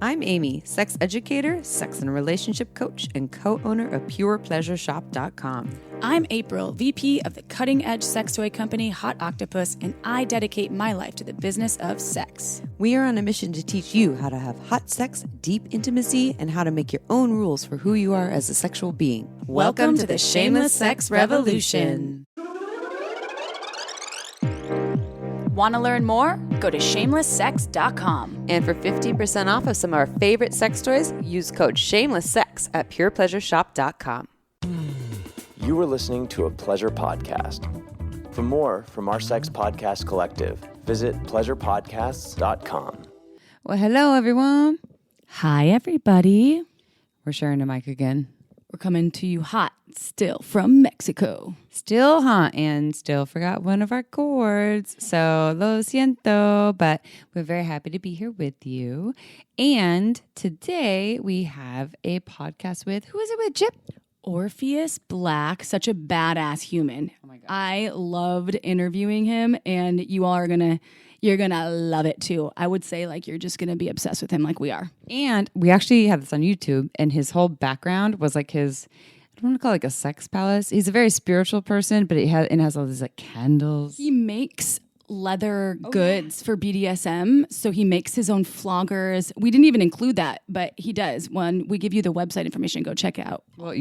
I'm Amy, sex educator, sex and relationship coach, and co-owner of PurePleasureShop.com. I'm April, VP of the cutting-edge sex toy company Hot Octopus, and I dedicate my life to the business of sex. We are on a mission to teach you how to have hot sex, deep intimacy, and how to make your own rules for who you are as a sexual being. Welcome to the Shameless Sex Revolution. Want to learn more? Go to shamelesssex.com. And for 15% off of some of our favorite sex toys, use code SHAMELESSSEX at PurePleasureShop.com. You were listening to a pleasure podcast. For more from our sex podcast collective, visit pleasurepodcasts.com. Well, hello, everyone. Hi, everybody. We're sharing a mic again. We're coming to you hot still from Mexico. Still hot and still forgot one of our chords. So lo siento, but we're very happy to be here with you. And today we have a podcast with, who is it with, Chip? Orpheus Black, such a badass human. Oh my God. I loved interviewing him, and you all are you're gonna love it too. I would say you're just gonna be obsessed with him like we are. And we actually have this on YouTube, and his whole background was his, I don't want to call it a sex palace. He's a very spiritual person, but it has all these candles. He makes leather goods for BDSM. So he makes his own floggers. We didn't even include that, but he does. When we give you the website information, go check it out. Well,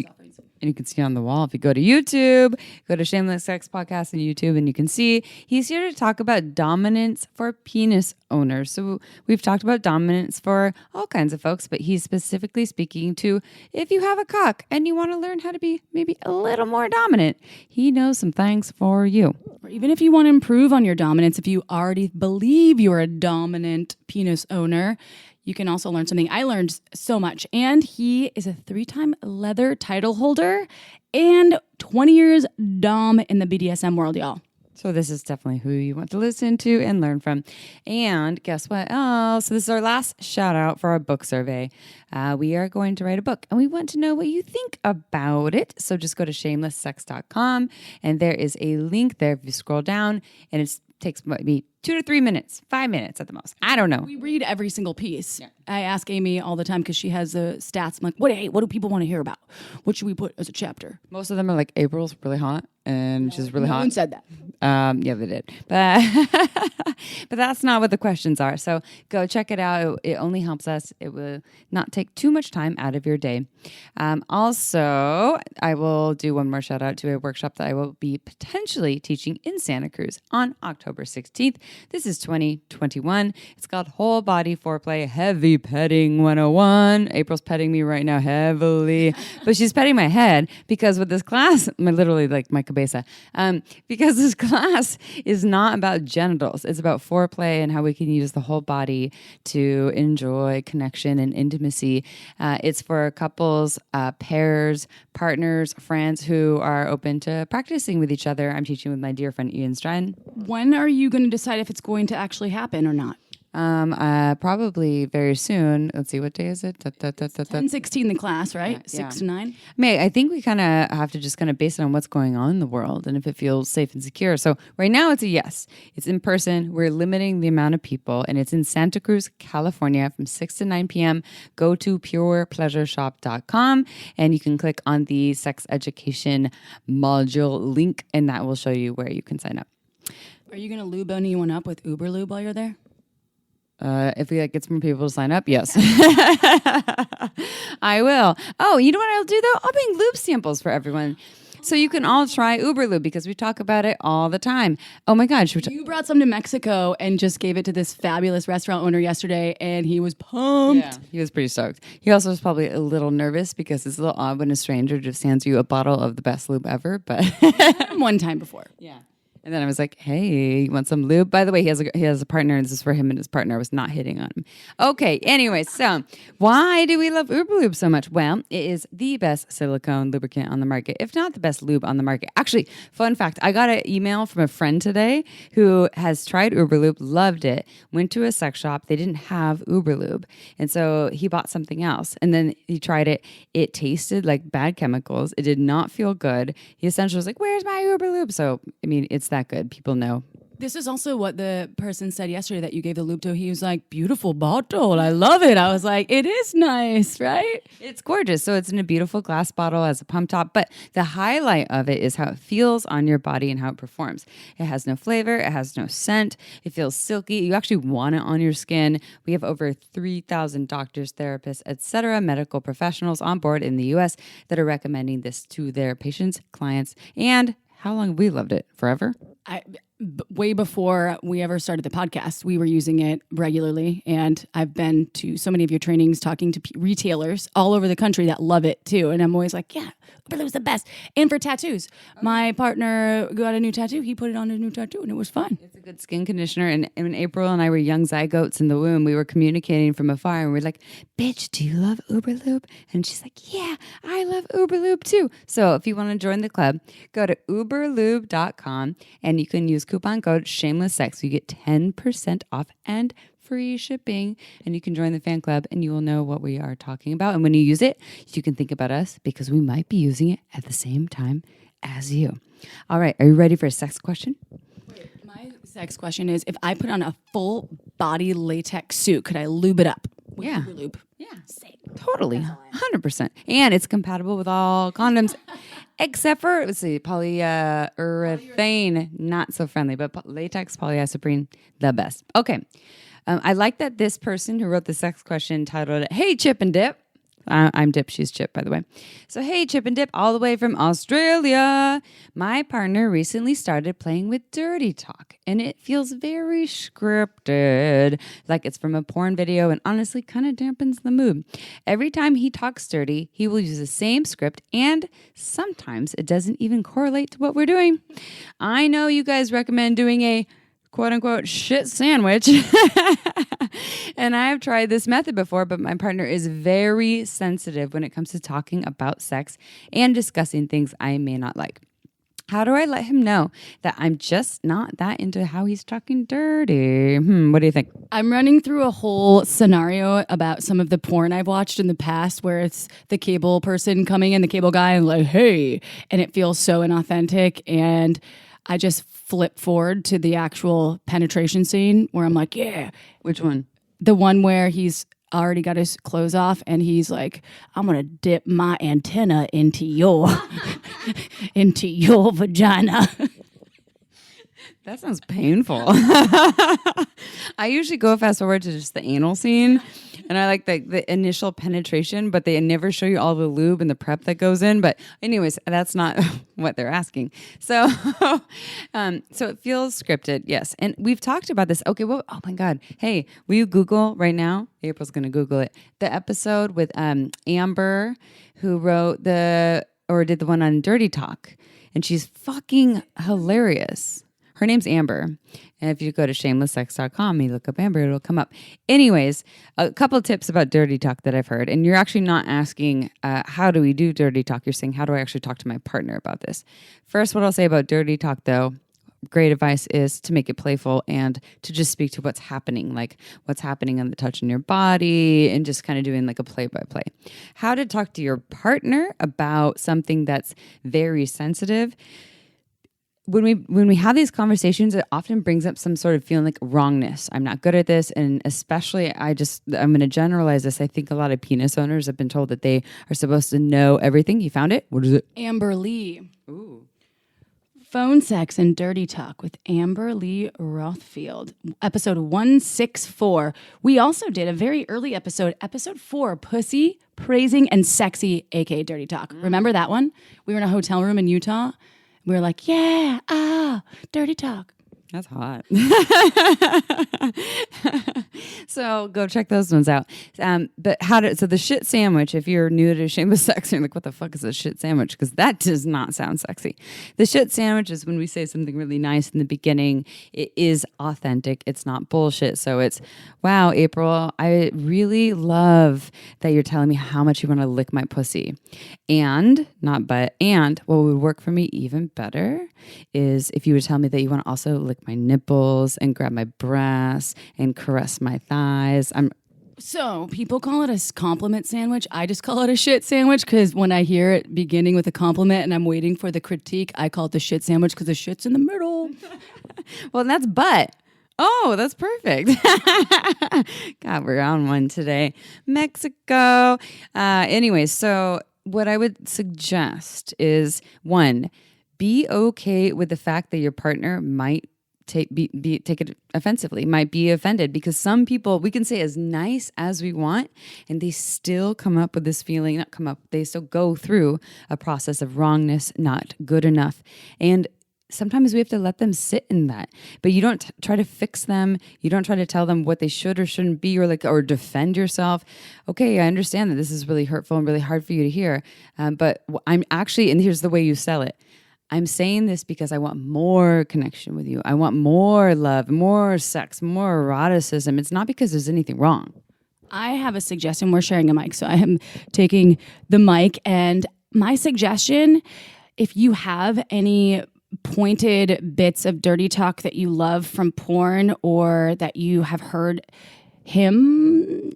and you can see on the wall, if you go to YouTube, go to Shameless Sex Podcast on YouTube, and you can see he's here to talk about dominance for penis owners. So we've talked about dominance for all kinds of folks, but he's specifically speaking to if you have a cock and you want to learn how to be maybe a little more dominant, he knows some things for you. Or even if you want to improve on your dominance, if you already believe you're a dominant penis owner, you can also learn something. I learned so much. And he is a 3-time leather title holder and 20 years dom in the BDSM world, y'all. So this is definitely who you want to listen to and learn from. And guess what else? So this is our last shout out for our book survey. We are going to write a book, and we want to know what you think about it. So just go to shamelesssex.com, and there is a link there if you scroll down, and it takes maybe 2 to 3 minutes, 5 minutes at the most. I don't know. We read every single piece. Yeah. I ask Amy all the time because she has the stats. I'm like, what do people want to hear about? What should we put as a chapter? Most of them are April's really hot, and she's really hot. No one said that. Yeah, they did. But but that's not what the questions are. So go check it out. It only helps us. It will not take too much time out of your day. Also, I will do one more shout out to a workshop that I will be potentially teaching in Santa Cruz on October 16th. This is 2021. It's called Whole Body Foreplay Heavy Petting 101. April's petting me right now heavily, but she's petting my head because with this class, my cabeza, because this class is not about genitals. It's about foreplay and how we can use the whole body to enjoy connection and intimacy. It's for couples, pairs, partners, friends who are open to practicing with each other. I'm teaching with my dear friend Ian Strine. When are you going to decide if it's going to actually happen or not? Probably very soon. Let's see, what day is it? 10-16 the class, right? Yeah. 6 to 9. I think we kind of have to just base it on what's going on in the world and if it feels safe and secure. So right now it's a yes. It's in person. We're limiting the amount of people, and it's in Santa Cruz, California from 6 to 9 p.m. Go to PurePleasureShop.com, and you can click on the sex education module link, and that will show you where you can sign up. Are you going to lube anyone up with Uber Lube while you're there? If we get some people to sign up, yes. I will. Oh, you know what I'll do though? I'll bring lube samples for everyone. So you can all try Uber Lube because we talk about it all the time. Oh my God. You brought some to Mexico and just gave it to this fabulous restaurant owner yesterday, and he was pumped. Yeah, he was pretty stoked. He also was probably a little nervous because it's a little odd when a stranger just hands you a bottle of the best lube ever. But one time before. Yeah. And then I was like, hey, you want some lube? By the way, he has a partner, and this is for him and his partner. I was not hitting on him. Okay, anyway, so why do we love Uber Lube so much? Well, it is the best silicone lubricant on the market, if not the best lube on the market. Actually, fun fact, I got an email from a friend today who has tried Uber Lube, loved it, went to a sex shop. They didn't have Uber Lube, and so he bought something else. And then he tried it. It tasted like bad chemicals. It did not feel good. He essentially was like, where's my Uber Lube? So, I mean, it's that good. People know This is also what the person said yesterday that you gave the lube to. He was like, beautiful bottle. I love it. I was like, it is nice, right? It's gorgeous. So it's in a beautiful glass bottle as a pump top, but the highlight of it is how it feels on your body and how it performs. It has no flavor. It has no scent. It feels silky. You actually want it on your skin. We have over 3,000 doctors, therapists, etc., medical professionals on board in the U.S. that are recommending this to their patients, clients, and how long have we loved it? Forever? Way before we ever started the podcast, we were using it regularly. And I've been to so many of your trainings talking to retailers all over the country that love it too. And I'm always like, yeah, Uberlube's the best. And for tattoos, my partner got a new tattoo. He put it on a new tattoo and it was fun. It's a good skin conditioner. And when April and I were young zygotes in the womb, we were communicating from afar and we were like, bitch, do you love Uberlube? And she's like, yeah, I love Uberlube too. So if you want to join the club, go to uberlube.com and you can use coupon code shameless sex. You get 10% off and free shipping, and you can join the fan club and you will know what we are talking about. And when you use it, you can think about us because we might be using it at the same time as you. All right. Are you ready for a sex question? My sex question is, if I put on a full body latex suit, could I lube it up? Yeah. Uberlube. Yeah. Totally. 100%. And it's compatible with all condoms. Except for, let's see, polyurethane, not so friendly, but latex, polyisoprene, the best. Okay. I like that this person who wrote the sex question titled it, Hey, Chip and Dip. I'm Dip, she's Chip, by the way. So, hey, Chip and Dip, all the way from Australia. My partner recently started playing with dirty talk, and it feels very scripted, like it's from a porn video, and honestly kind of dampens the mood. Every time he talks dirty, he will use the same script, and sometimes it doesn't even correlate to what we're doing. I know you guys recommend doing a quote-unquote shit sandwich. And I have tried this method before, but my partner is very sensitive when it comes to talking about sex and discussing things I may not like. How do I let him know that I'm just not that into how he's talking dirty? What do you think? I'm running through a whole scenario about some of the porn I've watched in the past where it's the cable person coming in, the cable guy, and like, hey, and it feels so inauthentic. And I just flip forward to the actual penetration scene where I'm like, yeah. Which one? The one where he's already got his clothes off and he's like, I'm going to dip my antenna into your vagina. That sounds painful. I usually go fast forward to just the anal scene. And I like the initial penetration, but they never show you all the lube and the prep that goes in. But anyways, that's not what they're asking. So, so it feels scripted, yes. And we've talked about this. Okay, well, oh my God. Hey, will you Google right now? April's going to Google it. The episode with Amber, who wrote did the one on Dirty Talk. And she's fucking hilarious. Her name's Amber. And if you go to shamelesssex.com, you look up Amber, it'll come up. Anyways, a couple tips about dirty talk that I've heard. And you're actually not asking, how do we do dirty talk? You're saying, how do I actually talk to my partner about this? First, what I'll say about dirty talk, though, great advice is to make it playful and to just speak to what's happening, like what's happening on the touch in your body and just kind of doing like a play-by-play. How to talk to your partner about something that's very sensitive. When we have these conversations, it often brings up some sort of feeling like wrongness. I'm not good at this. And especially, I'm going to generalize this. I think a lot of penis owners have been told that they are supposed to know everything. You found it? What is it? Amber Lee. Ooh. Phone Sex and Dirty Talk with Amber Lee Rothfield. Episode 164. We also did a very early episode 4, Pussy, Praising, and Sexy, aka Dirty Talk. Remember that one? We were in a hotel room in Utah. We were like, yeah, dirty talk. That's hot. So go check those ones out. But so the shit sandwich, if you're new to Shameless Sex, you're like, what the fuck is a shit sandwich? Because that does not sound sexy. The shit sandwich is when we say something really nice in the beginning. It is authentic. It's not bullshit. So it's, wow, April, I really love that you're telling me how much you want to lick my pussy. And what would work for me even better is if you would tell me that you want to also lick my nipples and grab my breasts and caress my thighs. So people call it a compliment sandwich. I just call it a shit sandwich because when I hear it beginning with a compliment and I'm waiting for the critique, I call it the shit sandwich because the shit's in the middle. Well, and that's butt. Oh, that's perfect. God, we're on one today. Mexico. Anyways, so what I would suggest is, one, be okay with the fact that your partner might take it offensively, might be offended, because some people, we can say as nice as we want and they still come up with this feeling, they still go through a process of wrongness, not good enough. And sometimes we have to let them sit in that, but you don't try to fix them. You don't try to tell them what they should or shouldn't be, or defend yourself. Okay, I understand that this is really hurtful and really hard for you to hear, but I'm actually, and here's the way you sell it, I'm saying this because I want more connection with you. I want more love, more sex, more eroticism. It's not because there's anything wrong. I have a suggestion. We're sharing a mic, so I am taking the mic. And my suggestion, if you have any pointed bits of dirty talk that you love from porn or that you have heard him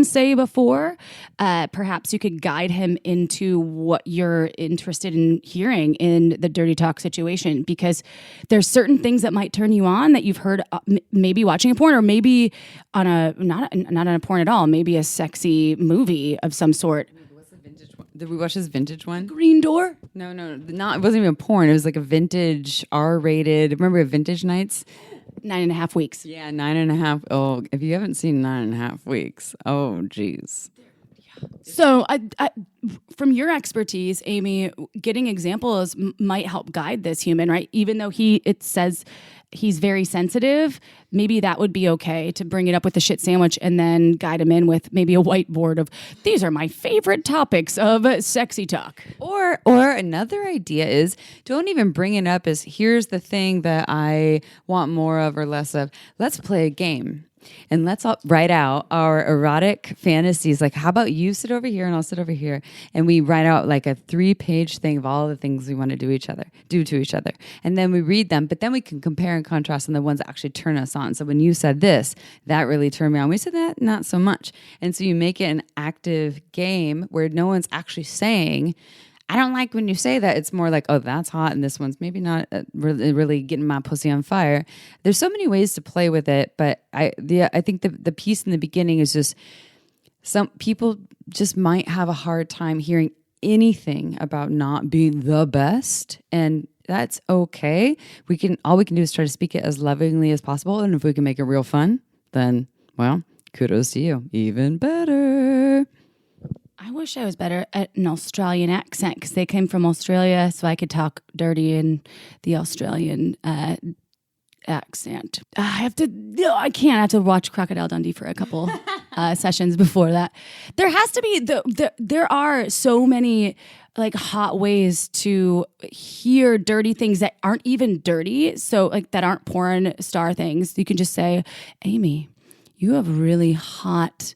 say before, perhaps you could guide him into what you're interested in hearing in the dirty talk situation, because there's certain things that might turn you on that you've heard maybe watching a porn, or maybe on a not on a porn at all, maybe a sexy movie of some sort. What's the vintage one? Did we watch this vintage one? Green Door? No, it wasn't even a porn. It was like a vintage R-rated. Remember Vintage Nights? 9.5 weeks. Yeah, 9.5. Oh, if you haven't seen 9.5 weeks, oh, geez. So, from your expertise, Amy, getting examples might help guide this human, right? Even though it says he's very sensitive, maybe that would be okay to bring it up with the shit sandwich and then guide him in with maybe a whiteboard of, these are my favorite topics of sexy talk. Or another idea is, don't even bring it up as, here's the thing that I want more of or less of. Let's play a game. And let's all write out our erotic fantasies. Like, how about you sit over here and I'll sit over here, and we write out like a 3-page thing of all the things we want to do to each other. And then we read them, but then we can compare and contrast on the ones that actually turn us on. So when you said this, that really turned me on. We said that, not so much. And so you make it an active game where no one's actually saying, I don't like when you say that. It's more like, oh, that's hot, and this one's maybe not really getting my pussy on fire. There's so many ways to play with it, but I think the piece in the beginning is just, some people just might have a hard time hearing anything about not being the best, and that's okay. All we can do is try to speak it as lovingly as possible, and if we can make it real fun, then, well, kudos to you. Even better. I wish I was better at an Australian accent because they came from Australia, so I could talk dirty in the Australian accent. I can't. I have to watch Crocodile Dundee for a couple sessions before that. There has to be, there are so many like hot ways to hear dirty things that aren't even dirty, so like that aren't porn star things. You can just say, Amy, you have really hot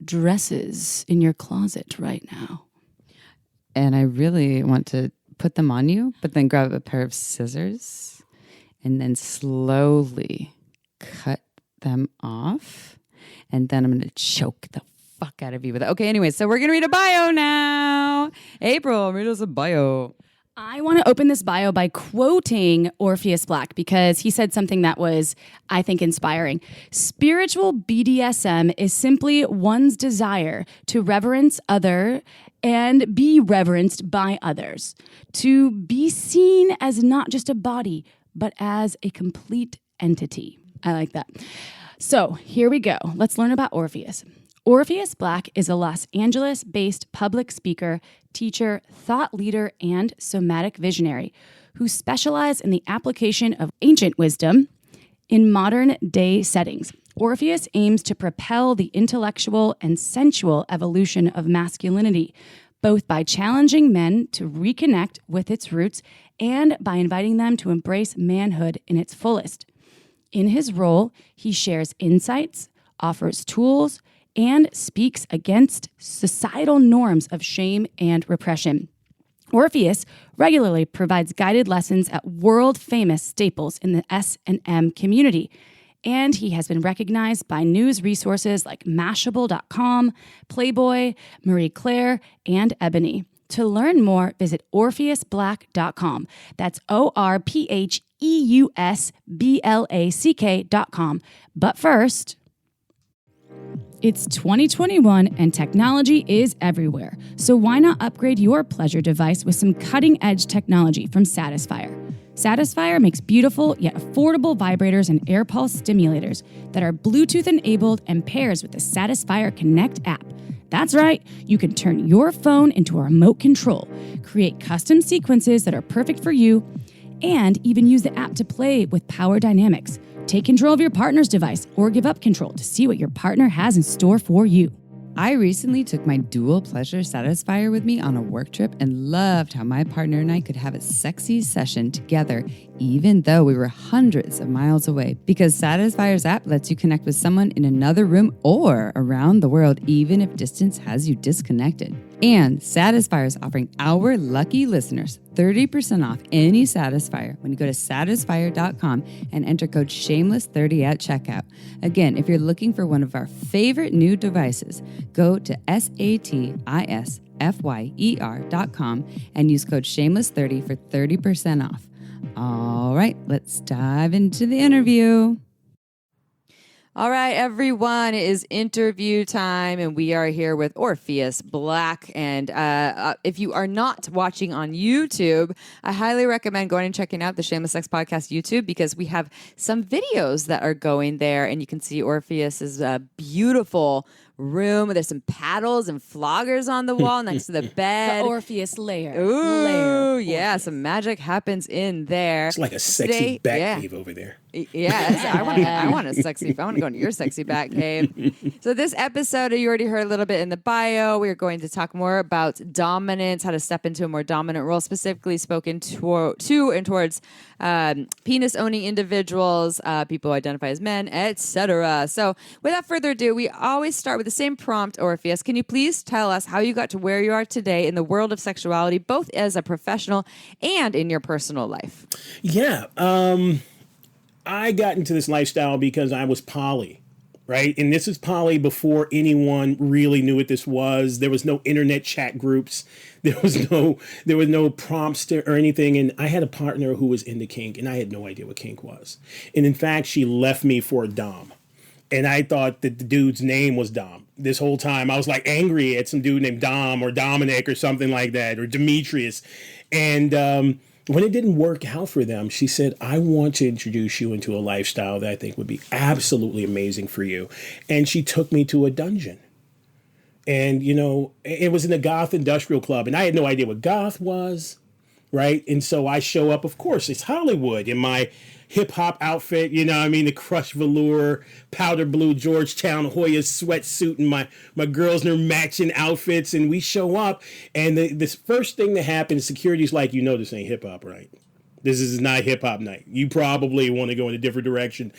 dresses in your closet right now. And I really want to put them on you, but then grab a pair of scissors and then slowly cut them off. And then I'm going to choke the fuck out of you with it. Okay, anyway, so we're going to read a bio now. April, read us a bio. I want to open this bio by quoting Orpheus Black because he said something that was, I think, inspiring. Spiritual BDSM is simply one's desire to reverence other and be reverenced by others, to be seen as not just a body, but as a complete entity. I like that. So here we go. Let's learn about Orpheus. Orpheus Black is a Los Angeles-based public speaker, teacher, thought leader, and somatic visionary who specialize in the application of ancient wisdom in modern-day settings. Orpheus aims to propel the intellectual and sensual evolution of masculinity, both by challenging men to reconnect with its roots and by inviting them to embrace manhood in its fullest. In his role, he shares insights, offers tools, and speaks against societal norms of shame and repression. Orpheus regularly provides guided lessons at world-famous staples in the S&M community, And he has been recognized by news resources like Mashable.com, Playboy, Clair, and Ebony. To learn more, visit OrpheusBlack.com. That's OrpheusBlack.com. But first, it's 2021 and technology is everywhere. So why not upgrade your pleasure device with some cutting-edge technology from Satisfyer? Satisfyer makes beautiful yet affordable vibrators and air pulse stimulators that are Bluetooth enabled and pairs with the Satisfyer Connect app. That's right, you can turn your phone into a remote control, create custom sequences that are perfect for you, and even use the app to play with power dynamics. Take control of your partner's device or give up control to see what your partner has in store for you. I recently took my dual pleasure Satisfyer with me on a work trip and loved how my partner and I could have a sexy session together even though we were hundreds of miles away. Because Satisfyer's app lets you connect with someone in another room or around the world even if distance has you disconnected. And Satisfyer is offering our lucky listeners 30% off any Satisfyer when you go to satisfyer.com and enter code shameless30 at checkout. Again, if you're looking for one of our favorite new devices, go to satisfyer.com and use code shameless30 for 30% off. All right, let's dive into the interview. All right, everyone, it is interview time, and we are here with Orpheus Black. And if you are not watching on YouTube, I highly recommend going and checking out the Shameless Sex Podcast YouTube because we have some videos that are going there, and you can see Orpheus's beautiful room. There's some paddles and floggers on the wall next to the bed. The Orpheus layer. Ooh, yeah, some magic happens in there. It's like a sexy bat cave over there. Yes, I want a sexy. I want to go into your sexy bat cave. So this episode, you already heard a little bit in the bio. We are going to talk more about dominance, how to step into a more dominant role, specifically spoken to and towards penis owning individuals, people who identify as men, etc. So without further ado, we always start with the same prompt. Orpheus, can you please tell us how you got to where you are today in the world of sexuality, both as a professional and in your personal life? Yeah. I got into this lifestyle because I was poly, right? And this is poly before anyone really knew what this was. There was no internet chat groups. There was no prompts or anything. And I had a partner who was into kink, and I had no idea what kink was. And in fact, she left me for a Dom. And I thought that the dude's name was Dom. This whole time, I was like angry at some dude named Dom or Dominic or something like that, or Demetrius. And when it didn't work out for them, she said, I want to introduce you into a lifestyle that I think would be absolutely amazing for you. And she took me to a dungeon. And, you know, it was in the goth industrial club. And I had no idea what goth was, right? And so I show up, of course, it's Hollywood in my hip-hop outfit, you know what I mean, the crushed velour, powder blue Georgetown Hoya sweatsuit, and my girls in their matching outfits, and we show up, and this first thing that happens, security's like, you know this ain't hip-hop, right? This is not hip-hop night. You probably want to go in a different direction.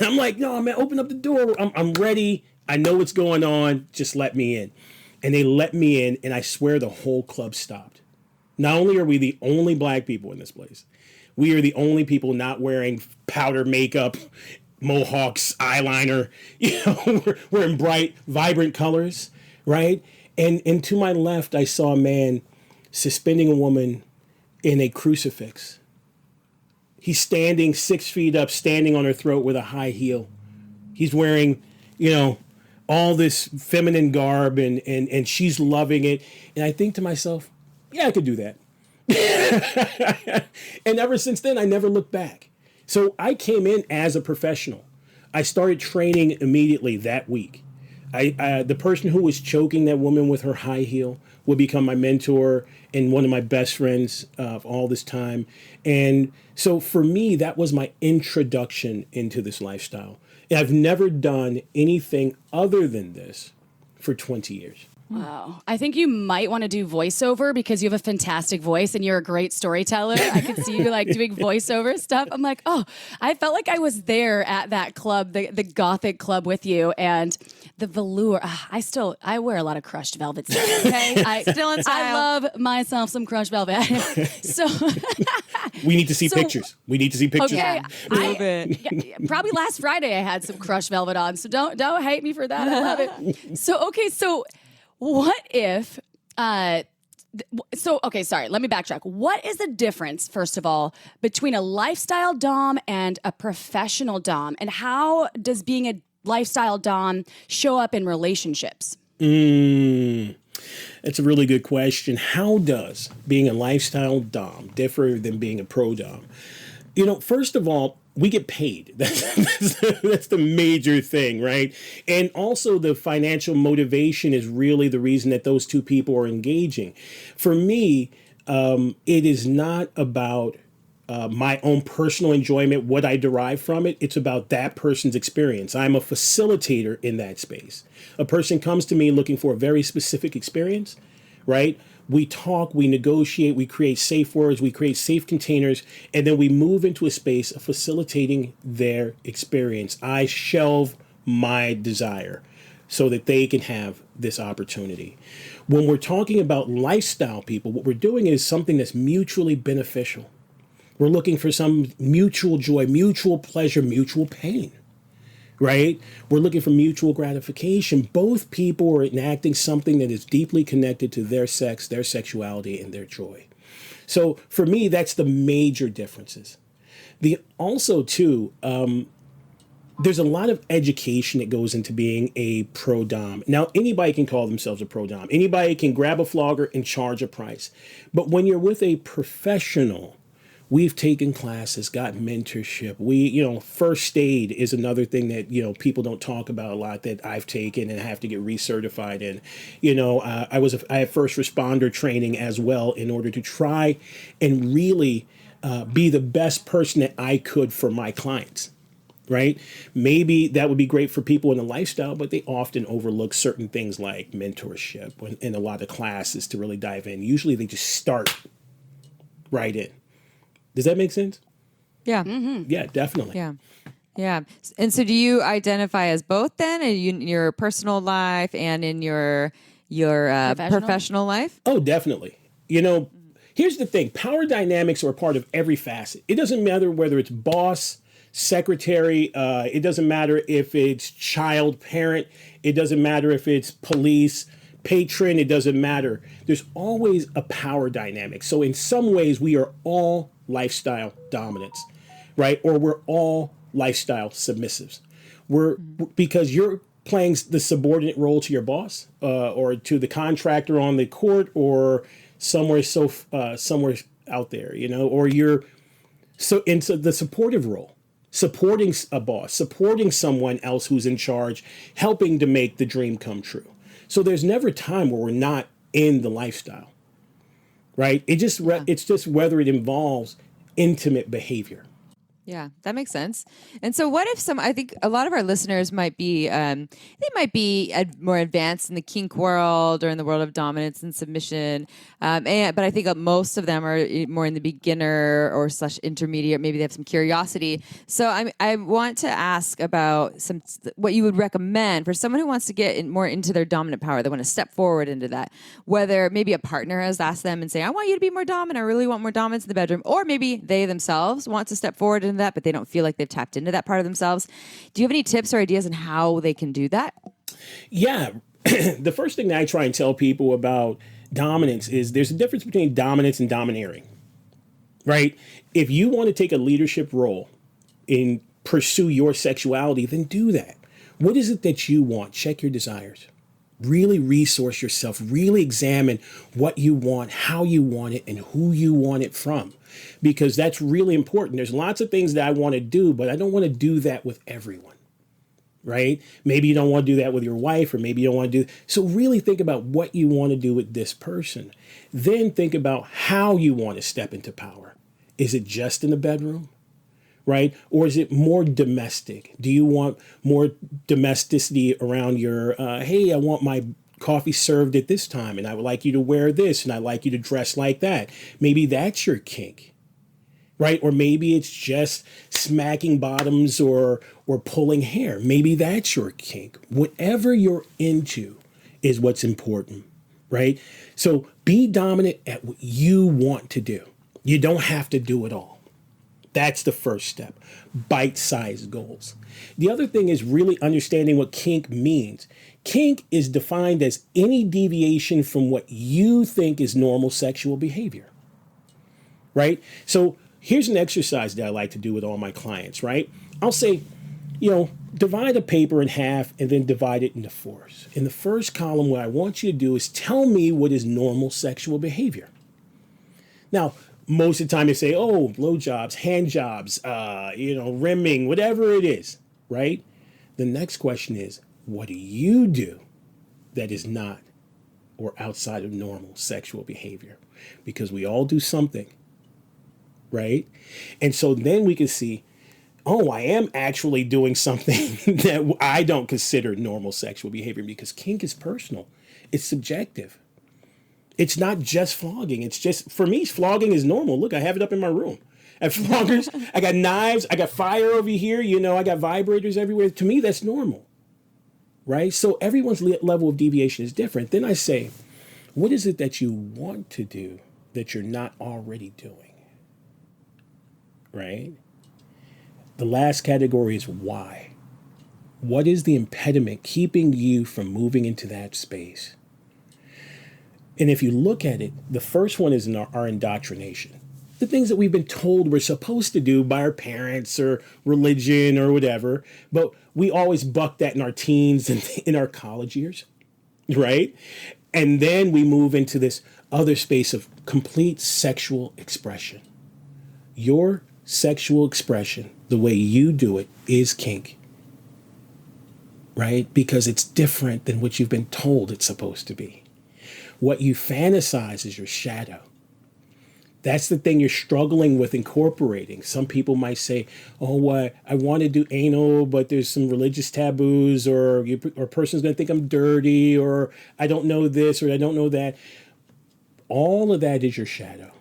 I'm like, no, man, open up the door. I'm ready. I know what's going on. Just let me in. And they let me in, and I swear the whole club stopped. Not only are we the only black people in this place, we are the only people not wearing powder makeup, mohawks, eyeliner. You know, we're in bright, vibrant colors, right? And to my left, I saw a man suspending a woman in a crucifix. He's standing 6 feet up, standing on her throat with a high heel. He's wearing, you know, all this feminine garb, and she's loving it. And I think to myself, yeah, I could do that. And ever since then, I never looked back. So I came in as a professional. I started training immediately that week. The person who was choking that woman with her high heel would become my mentor and one of my best friends of all this time. And so for me, that was my introduction into this lifestyle. And I've never done anything other than this for 20 years. Wow. I think you might want to do voiceover because you have a fantastic voice and you're a great storyteller. I could see you like doing voiceover stuff. I'm like, oh, I felt like I was there at that club, the gothic club with you, and the velour. I wear a lot of crushed velvet. Okay, Still in style. I love myself some crushed velvet. So We need to see pictures. We need to see pictures. Okay, Prove it. probably last Friday I had some crushed velvet on, so don't hate me for that. I love it. So what if? Sorry. Let me backtrack. What is the difference, first of all, between a lifestyle dom and a professional dom, and how does being a lifestyle dom show up in relationships? That's a really good question. How does being a lifestyle dom differ than being a pro dom? First of all, we get paid. That's the major thing, right? And also the financial motivation is really the reason that those two people are engaging. For me, it is not about my own personal enjoyment, what I derive from it. It's about that person's experience. I'm a facilitator in that space. A person comes to me looking for a very specific experience, right? We talk, we negotiate, we create safe words, we create safe containers, and then we move into a space of facilitating their experience. I shelve my desire so that they can have this opportunity. When we're talking about lifestyle people, what we're doing is something that's mutually beneficial. We're looking for some mutual joy, mutual pleasure, mutual pain, right? We're looking for mutual gratification. Both people are enacting something that is deeply connected to their sex, their sexuality, and their joy. So for me, that's the major differences. There's a lot of education that goes into being a pro dom. Now, anybody can call themselves a pro dom. Anybody can grab a flogger and charge a price. But when you're with a professional, we've taken classes, got mentorship. First aid is another thing that, people don't talk about a lot that I've taken and have to get recertified in. I have first responder training as well in order to try and really be the best person that I could for my clients, right? Maybe that would be great for people in the lifestyle, but they often overlook certain things like mentorship in a lot of classes to really dive in. Usually they just start right in. Does that make sense? Yeah. Mm-hmm. Yeah, definitely. Yeah. Yeah. And so do you identify as both then in your personal life and in your professional life? Oh, definitely. Here's the thing. Power dynamics are a part of every facet. It doesn't matter whether it's boss, secretary. It doesn't matter if it's child, parent. It doesn't matter if it's police, patron. It doesn't matter. There's always a power dynamic. So in some ways, we are all lifestyle dominants, right? Or we're all lifestyle submissives. Because you're playing the subordinate role to your boss or to the contractor on the court or somewhere out there, or you're into the supportive role, supporting a boss, supporting someone else who's in charge, helping to make the dream come true. So there's never a time where we're not in the lifestyle, right? It's just whether it involves intimate behavior. Yeah, that makes sense. And so what if I think a lot of our listeners might be, more advanced in the kink world or in the world of dominance and submission. But I think most of them are more in the beginner or / intermediate. Maybe they have some curiosity. So I want to ask about what you would recommend for someone who wants to get more into their dominant power. They want to step forward into that. Whether maybe a partner has asked them and say, I want you to be more dominant. I really want more dominance in the bedroom. Or maybe they themselves want to step forward into that, but they don't feel like they've tapped into that part of themselves. Do you have any tips or ideas on how they can do that? Yeah. The first thing that I try and tell people about dominance is there's a difference between dominance and domineering, right? If you want to take a leadership role and pursue your sexuality, then do that. What is it that you want? Check your desires. Really resource yourself. Really examine what you want, how you want it, and who you want it from. Because that's really important. There's lots of things that I want to do, but I don't want to do that with everyone, right? Maybe you don't want to do that with your wife, or maybe you don't want to do. So really think about what you want to do with this person. Then think about how you want to step into power. Is it just in the bedroom, right? Or is it more domestic? Do you want more domesticity around your, hey, I want my coffee served at this time, and I would like you to wear this, and I like you to dress like that. Maybe that's your kink, right? Or maybe it's just smacking bottoms or pulling hair. Maybe that's your kink. Whatever you're into is what's important, right? So be dominant at what you want to do. You don't have to do it all. That's the first step. Bite-sized goals. The other thing is really understanding what kink means. Kink is defined as any deviation from what you think is normal sexual behavior, right? So here's an exercise that I like to do with all my clients, right? I'll say, divide a paper in half and then divide it into fours. In the first column, what I want you to do is tell me what is normal sexual behavior. Now, most of the time they say, oh, blowjobs, hand jobs, rimming, whatever it is, right? The next question is, what do you do that is not or outside of normal sexual behavior? Because we all do something, right? And so then we can see, oh, I am actually doing something that I don't consider normal sexual behavior, because kink is personal. It's subjective. It's not just flogging. It's just, for me, flogging is normal. Look, I have it up in my room. I have floggers, I got knives, I got fire over here, I got vibrators everywhere. To me, that's normal, right? So everyone's level of deviation is different. Then I say, what is it that you want to do that you're not already doing, right? The last category is why. What is the impediment keeping you from moving into that space? And if you look at it, the first one is our indoctrination. The things that we've been told we're supposed to do by our parents or religion or whatever, but we always buck that in our teens and in our college years, right? And then we move into this other space of complete sexual expression. Your sexual expression, the way you do it, is kink, right? Because it's different than what you've been told it's supposed to be. What you fantasize is your shadow. That's the thing you're struggling with incorporating. Some people might say, oh, I want to do anal, but there's some religious taboos, or a person's going to think I'm dirty, or I don't know this, or I don't know that. All of that is your shadow.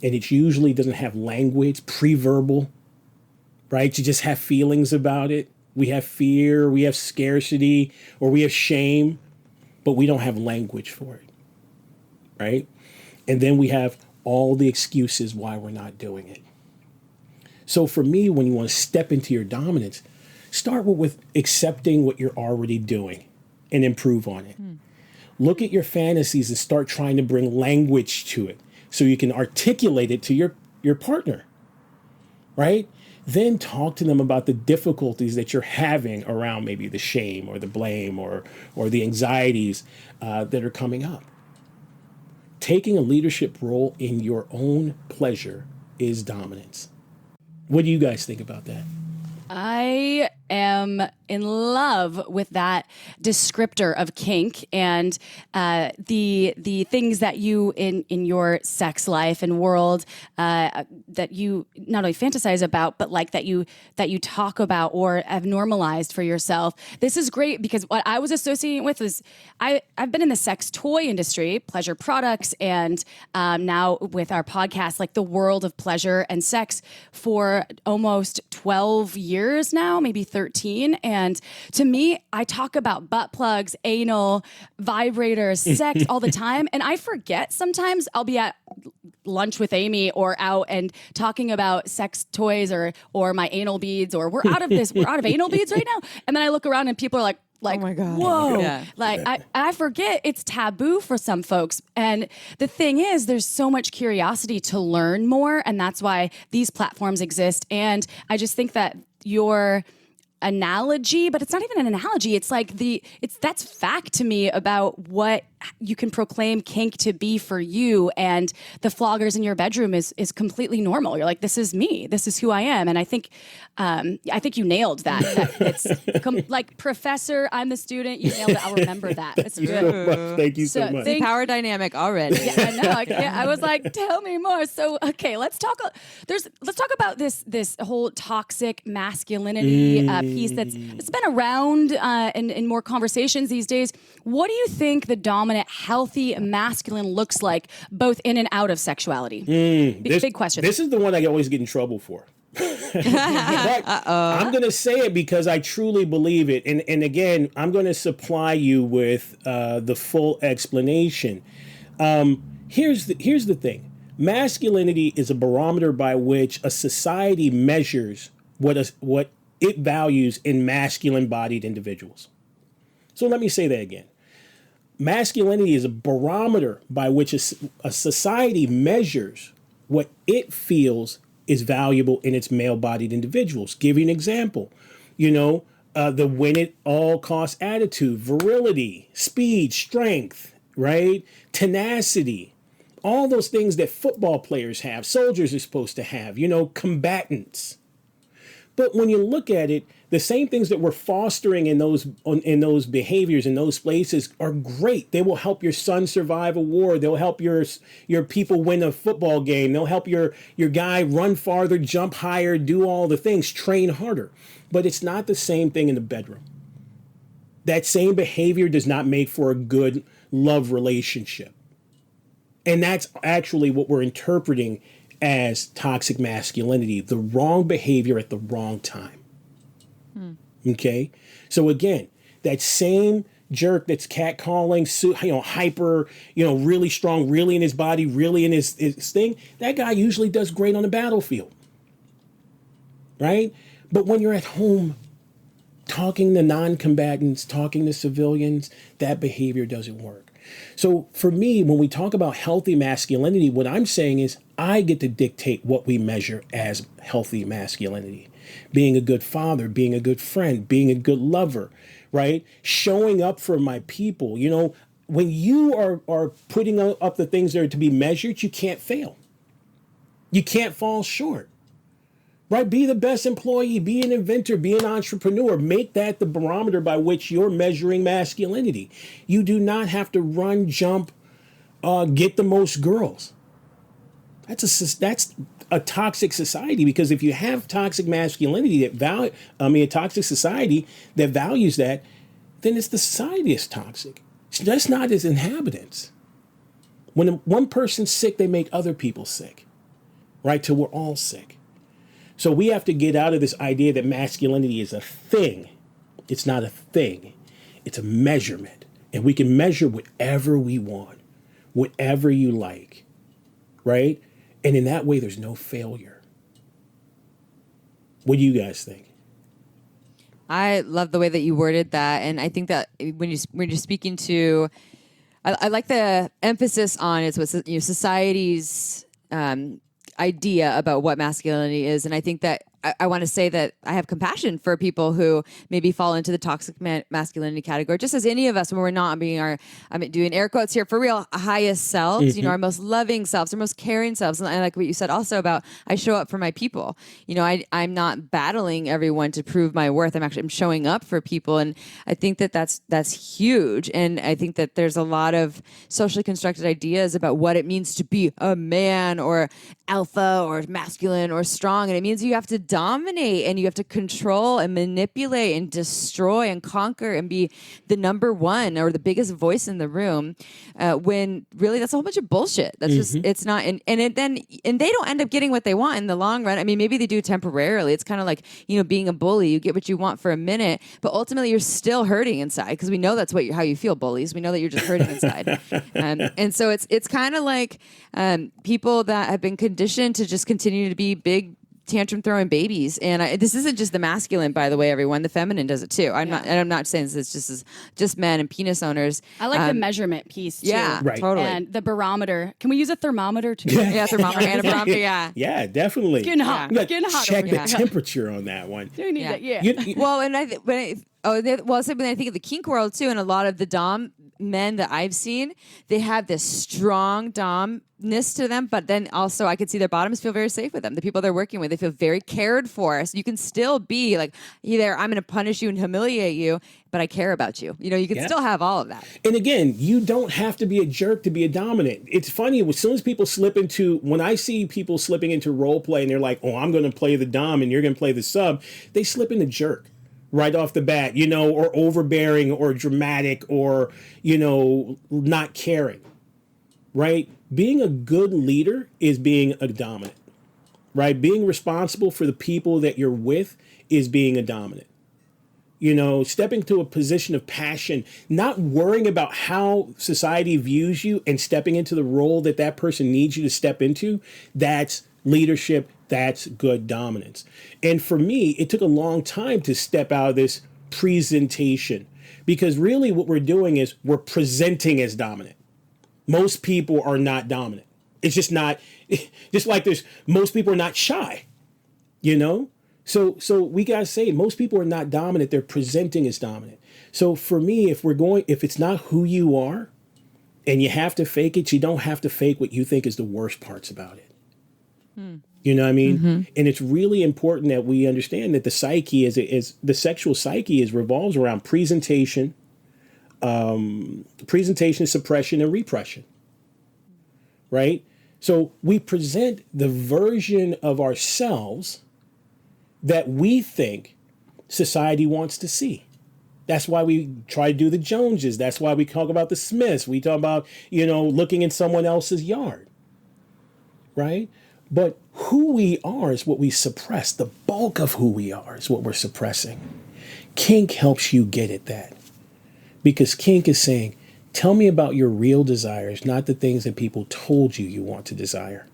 And it usually doesn't have language, pre-verbal, right? You just have feelings about it. We have fear, we have scarcity, or we have shame, but we don't have language for it, right? And then we have all the excuses why we're not doing it. So for me, when you want to step into your dominance, start with accepting what you're already doing and improve on it. Look at your fantasies and start trying to bring language to it so you can articulate it to your partner, right? Then talk to them about the difficulties that you're having around maybe the shame or the blame or the anxieties that are coming up. Taking a leadership role in your own pleasure is dominance. What do you guys think about that? I am in love with that descriptor of kink and the things that you in your sex life and world that you not only fantasize about, but like that you talk about or have normalized for yourself. This is great because what I was associating with is I've been in the sex toy industry, pleasure products, and now with our podcast, like the world of pleasure and sex for almost 12 years now, maybe 13. And to me, I talk about butt plugs, anal, vibrators, sex all the time. And I forget sometimes I'll be at lunch with Amy or out and talking about sex toys or my anal beads, or we're out of anal beads right now. And then I look around and people are like, oh my God. Whoa. Yeah. Like I forget it's taboo for some folks. And the thing is, there's so much curiosity to learn more. And that's why these platforms exist. And I just think that your analogy, but it's not even an analogy. It's like that's fact to me about what you can proclaim kink to be for you, and the floggers in your bedroom is completely normal. You're like, this is me. This is who I am. And I think you nailed that. It's like, professor, I'm the student. You nailed it. I'll remember that. It's good. Thank you so much. Power dynamic already. Yeah, I know. I was like, tell me more. So, okay, let's talk about this whole toxic masculinity piece it's been around in more conversations these days. What do you think the dominant, healthy masculine looks like, both in and out of sexuality? Big question. This is the one I always get in trouble for. But I'm going to say it because I truly believe it. And again, I'm going to supply you with the full explanation. Here's the thing. Masculinity is a barometer by which a society measures what it values in masculine-bodied individuals. So let me say that again. Masculinity is a barometer by which a society measures what it feels is valuable in its male-bodied individuals. Give you an example. The win at all cost attitude, virility, speed, strength, right? Tenacity, all those things that football players have, soldiers are supposed to have, combatants. But when you look at it, the same things that we're fostering in those behaviors in those places are great. They will help your son survive a war. They'll help your people win a football game. They'll help your guy run farther, jump higher, do all the things, train harder. But it's not the same thing in the bedroom. That same behavior does not make for a good love relationship. And that's actually what we're interpreting as toxic masculinity, the wrong behavior at the wrong time. Okay? So again, that same jerk that's catcalling, hyper, really strong, really in his body, really in his thing, that guy usually does great on the battlefield. Right? But when you're at home talking to non-combatants, talking to civilians, that behavior doesn't work. So for me, when we talk about healthy masculinity, what I'm saying is I get to dictate what we measure as healthy masculinity. Being a good father, being a good friend, being a good lover, right? Showing up for my people. When you are putting up the things that are to be measured, you can't fail. You can't fall short. Right? Be the best employee, be an inventor, be an entrepreneur. Make that the barometer by which you're measuring masculinity. You do not have to run, jump, get the most girls. That's a toxic society, because if you have toxic masculinity a toxic society that values that, then it's the society that's toxic. That's not its inhabitants. When one person's sick, they make other people sick. Right? Till we're all sick. So we have to get out of this idea that masculinity is a thing. It's not a thing. It's a measurement. And we can measure whatever we want, whatever you like, right? And in that way, there's no failure. What do you guys think? I love the way that you worded that. And I think that when you're speaking to, I like the emphasis on it's what society's idea about what masculinity is. And I think that I want to say that I have compassion for people who maybe fall into the toxic masculinity category, just as any of us when we're not being I'm doing air quotes here, for real, highest selves, our most loving selves, our most caring selves. And I like what you said also about I show up for my people. I'm not battling everyone to prove my worth. I'm showing up for people. And I think that that's huge. And I think that there's a lot of socially constructed ideas about what it means to be a man or alpha or masculine or strong. And it means you have to dominate and you have to control and manipulate and destroy and conquer and be the number one or the biggest voice in the room, when really that's a whole bunch of bullshit. That's just, it's not. And they don't end up getting what they want in the long run. I mean, maybe they do temporarily. It's kind of like, being a bully, you get what you want for a minute, but ultimately you're still hurting inside, because we know that's how you feel, bullies. We know that you're just hurting inside. And so it's kind of like people that have been conditioned to just continue to be big tantrum throwing babies. And this isn't just the masculine, by the way, everyone. The feminine does it too. I'm not saying this is just men and penis owners. I like the measurement piece too. Yeah, right. Totally. And the barometer. Can we use a thermometer too? Yeah, thermometer and a barometer. Yeah. Yeah, definitely. It's getting hot. You It's getting hot. check over the here. temperature on that one. Do need that? Yeah. Well, and I think of the kink world too, and a lot of the dom men that I've seen, they have this strong domness to them, but then also I could see their bottoms feel very safe with them. The people they're working with, they feel very cared for. So you can still be like, either I'm going to punish you and humiliate you, but I care about you. You can still have all of that. And again, you don't have to be a jerk to be a dominant. It's funny, as soon as people when I see people slipping into role play and they're like, oh, I'm going to play the dom and you're going to play the sub, they slip into jerk right off the bat, or overbearing or dramatic or, not caring, right? Being a good leader is being a dominant, right? Being responsible for the people that you're with is being a dominant. stepping to a position of passion, not worrying about how society views you and stepping into the role that person needs you to step into. That's leadership. That's good dominance. And for me, it took a long time to step out of this presentation, because really what we're doing is we're presenting as dominant. Most people are not dominant. It's just not, just like most people are not shy, So we got to say most people are not dominant. They're presenting as dominant. So for me, if it's not who you are and you have to fake it, you don't have to fake what you think is the worst parts about it. You know what I mean? Mm-hmm. And it's really important that we understand that the psyche is the sexual psyche revolves around presentation, suppression, and repression. Right? So we present the version of ourselves that we think society wants to see. That's why we try to do the Joneses. That's why we talk about the Smiths. We talk about, looking in someone else's yard. Right? But who we are is what we suppress. The bulk of who we are is what we're suppressing. Kink helps you get at that. Because kink is saying, tell me about your real desires, not the things that people told you want to desire.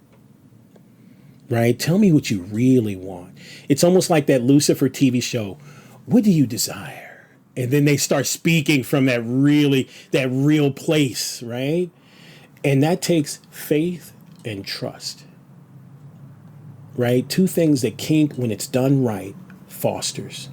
Right? Tell me what you really want. It's almost like that Lucifer TV show. What do you desire? And then they start speaking from that real place, right? And that takes faith and trust. Right? Two things that kink, when it's done right, fosters.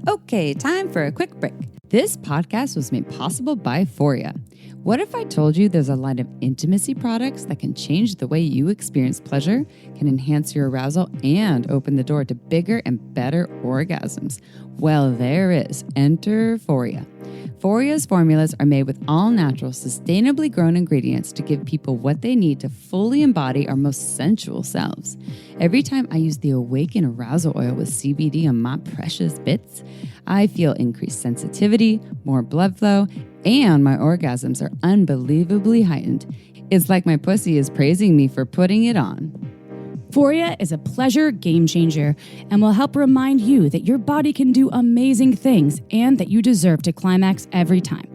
Okay, time for a quick break. This podcast was made possible by Foria. What if I told you there's a line of intimacy products that can change the way you experience pleasure, can enhance your arousal, and open the door to bigger and better orgasms? Well, there is. Enter Foria. Foria's formulas are made with all-natural, sustainably grown ingredients to give people what they need to fully embody our most sensual selves. Every time I use the Awaken Arousal Oil with CBD on my precious bits, I feel increased sensitivity, more blood flow, and my orgasms are unbelievably heightened. It's like my pussy is praising me for putting it on. Foria is a pleasure game changer and will help remind you that your body can do amazing things and that you deserve to climax every time.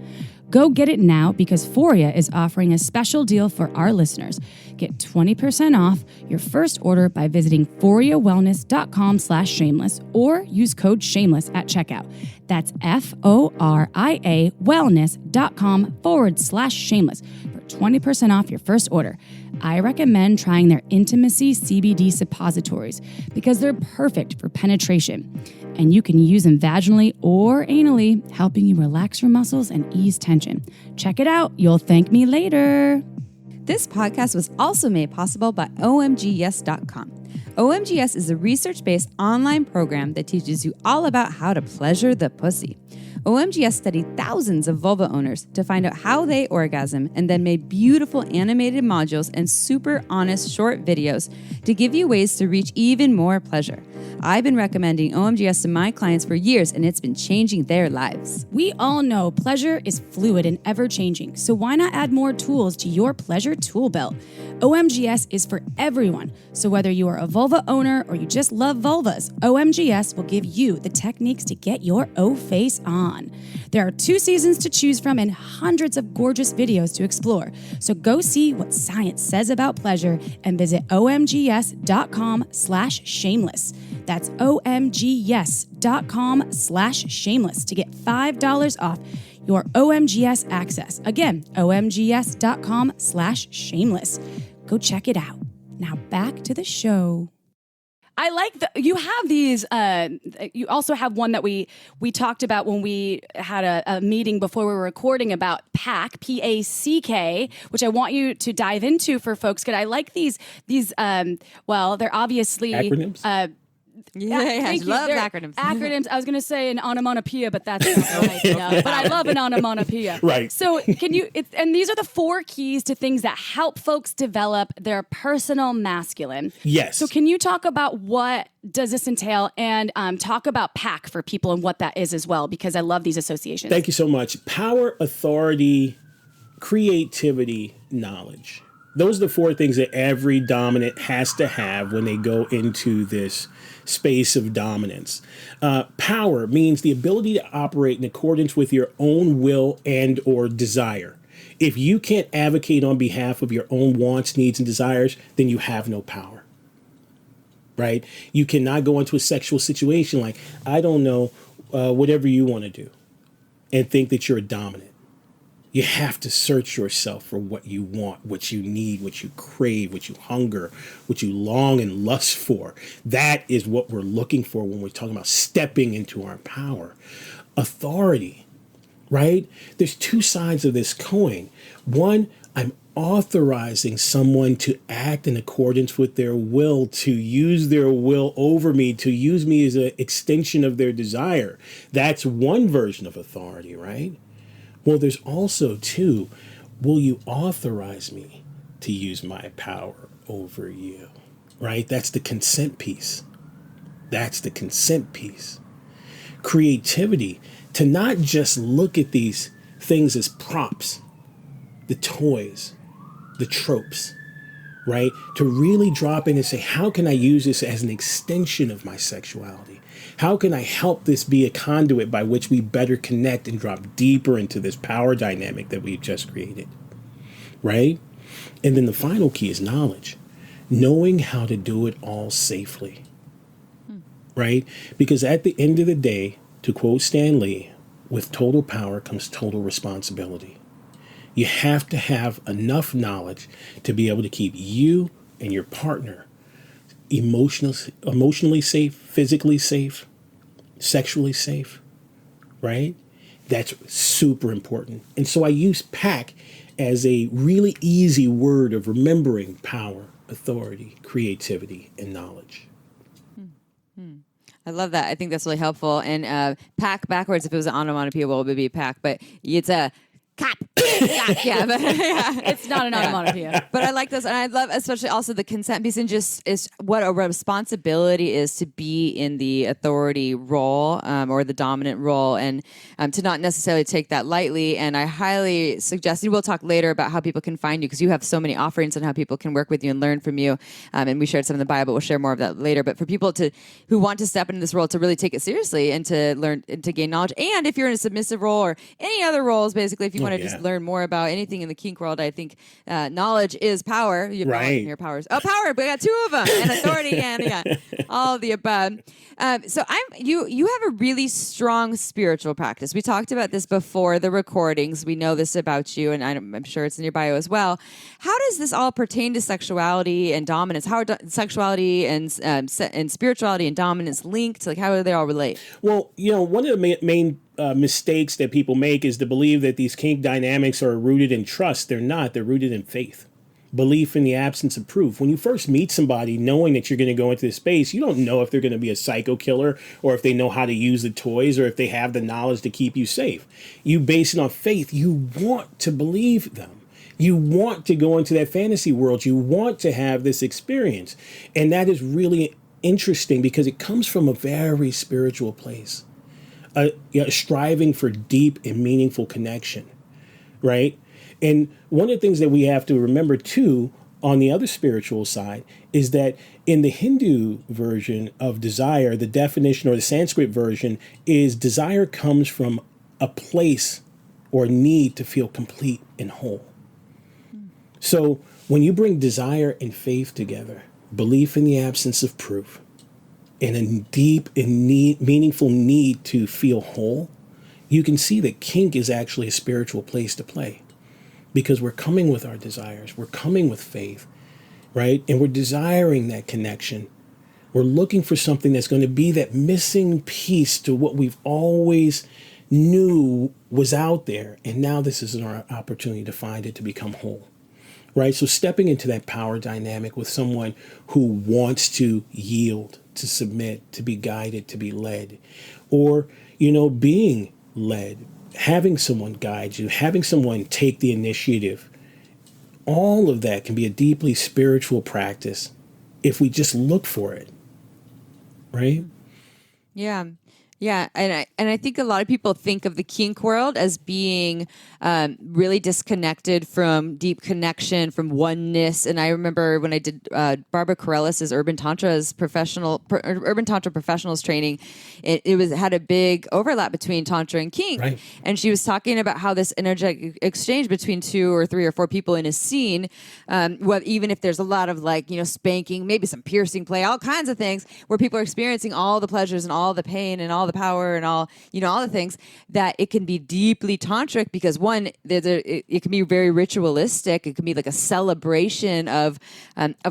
Go get it now because Foria is offering a special deal for our listeners. Get 20% off your first order by visiting foriawellness.com/shameless or use code shameless at checkout. That's FORIA wellness.com/shameless for 20% off your first order. I recommend trying their Intimacy CBD suppositories because they're perfect for penetration. And you can use them vaginally or anally, helping you relax your muscles and ease tension. Check it out. You'll thank me later. This podcast was also made possible by OMGYes.com. OMGYes is a research-based online program that teaches you all about how to pleasure the pussy. OMGYes studied thousands of vulva owners to find out how they orgasm and then made beautiful animated modules and super honest short videos to give you ways to reach even more pleasure. I've been recommending OMGYes to my clients for years, and it's been changing their lives. We all know pleasure is fluid and ever-changing, so why not add more tools to your pleasure tool belt? OMGYes is for everyone, so whether you are a vulva owner or you just love vulvas, OMGYes will give you the techniques to get your O-face on. There are 2 seasons to choose from and hundreds of gorgeous videos to explore, so go see what science says about pleasure and visit omgyes.com/shameless. That's omgyes.com/shameless to get $5 off your OMGYes access. Again, omgyes.com/shameless. Go check it out. Now back to the show. I like you have these. You also have one that we talked about when we had a meeting before we were recording about PACK, PACK, which I want you to dive into for folks. Because I like these. Well, they're obviously acronyms. I love acronyms. Acronyms. I was going to say an onomatopoeia, but that's not right. No, but I love an onomatopoeia. Right. So can you, and these are the 4 keys to things that help folks develop their personal masculine. Yes. So can you talk about what does this entail and talk about PACK for people and what that is as well, because I love these associations. Thank you so much. Power, authority, creativity, knowledge. those are the 4 things that every dominant has to have when they go into this space of dominance. Power means the ability to operate in accordance with your own will and or desire. If you can't advocate on behalf of your own wants, needs, and desires, then you have no power. Right? You cannot go into a sexual situation like, I don't know, whatever you want to do, and think that you're a dominant. You have to search yourself for what you want, what you need, what you crave, what you hunger, what you long and lust for. That is what we're looking for when we're talking about stepping into our power. Authority, right? There's 2 sides of this coin. One, I'm authorizing someone to act in accordance with their will, to use their will over me, to use me as an extension of their desire. That's one version of authority, right? Well, there's also 2, will you authorize me to use my power over you, right? That's the consent piece. That's the consent piece. Creativity, to not just look at these things as props, the toys, the tropes, right? To really drop in and say, how can I use this as an extension of my sexuality? How can I help this be a conduit by which we better connect and drop deeper into this power dynamic that we've just created, right? And then the final key is knowledge, knowing how to do it all safely, right? Because at the end of the day, to quote Stan Lee, with total power comes total responsibility. You have to have enough knowledge to be able to keep you and your partner emotionally safe, physically safe, sexually safe, right? That's super important. And so I use PAC as a really easy word of remembering power, authority, creativity, and knowledge. I love that. I think that's really helpful. And pack backwards, if it was an onomatopoeia, well, it would be pack, but it's a cap. Yeah, but It's not an onomatopoeia. But I like this, and I love especially also the consent piece, and just is what a responsibility is to be in the authority role or the dominant role, and to not necessarily take that lightly. And I highly suggest, and we'll talk later about how people can find you, because you have so many offerings and how people can work with you and learn from you. And we shared some in the bio, but we'll share more of that later. But for people who want to step into this role, to really take it seriously and to learn and to gain knowledge, and if you're in a submissive role or any other roles, basically, if you want to just learn more about anything in the kink world, I think knowledge is power. You have knowledge and your powers. Oh, power! We got 2 of them, and authority, and all of the above. So you have a really strong spiritual practice. We talked about this before the recordings. We know this about you, and I'm sure it's in your bio as well. How does this all pertain to sexuality and dominance? How are sexuality and spirituality and dominance linked? Like, how do they all relate? Well, one of the main mistakes that people make is to believe that these kink dynamics are rooted in trust. They're not. They're rooted in faith. Belief in the absence of proof. When you first meet somebody, knowing that you're going to go into this space, you don't know if they're going to be a psycho killer, or if they know how to use the toys, or if they have the knowledge to keep you safe. You base it on faith. You want to believe them. You want to go into that fantasy world. You want to have this experience. And that is really interesting, because it comes from a very spiritual place. Striving for deep and meaningful connection, right? And one of the things that we have to remember too, on the other spiritual side, is that in the Hindu version of desire, the definition, or the Sanskrit version, is desire comes from a place or need to feel complete and whole. So when you bring desire and faith together, belief in the absence of proof, and a deep and meaningful need to feel whole, you can see that kink is actually a spiritual place to play, because we're coming with our desires, we're coming with faith, right? And we're desiring that connection. We're looking for something that's going to be that missing piece to what we've always knew was out there. And now this is our opportunity to find it, to become whole, right? So stepping into that power dynamic with someone who wants to yield, to submit, to be guided, to be led, or, being led, having someone guide you, having someone take the initiative. All of that can be a deeply spiritual practice if we just look for it, right? Yeah. Yeah, and I think a lot of people think of the kink world as being really disconnected from deep connection, from oneness. And I remember when I did Barbara Corellis's Urban Tantra Professionals training, it had a big overlap between Tantra and kink. Right. And she was talking about how this energetic exchange between 2 or 3 or 4 people in a scene, even if there's a lot of spanking, maybe some piercing play, all kinds of things where people are experiencing all the pleasures and all the pain and all the power and all the things, that it can be deeply tantric because one, it can be very ritualistic. It can be like a celebration of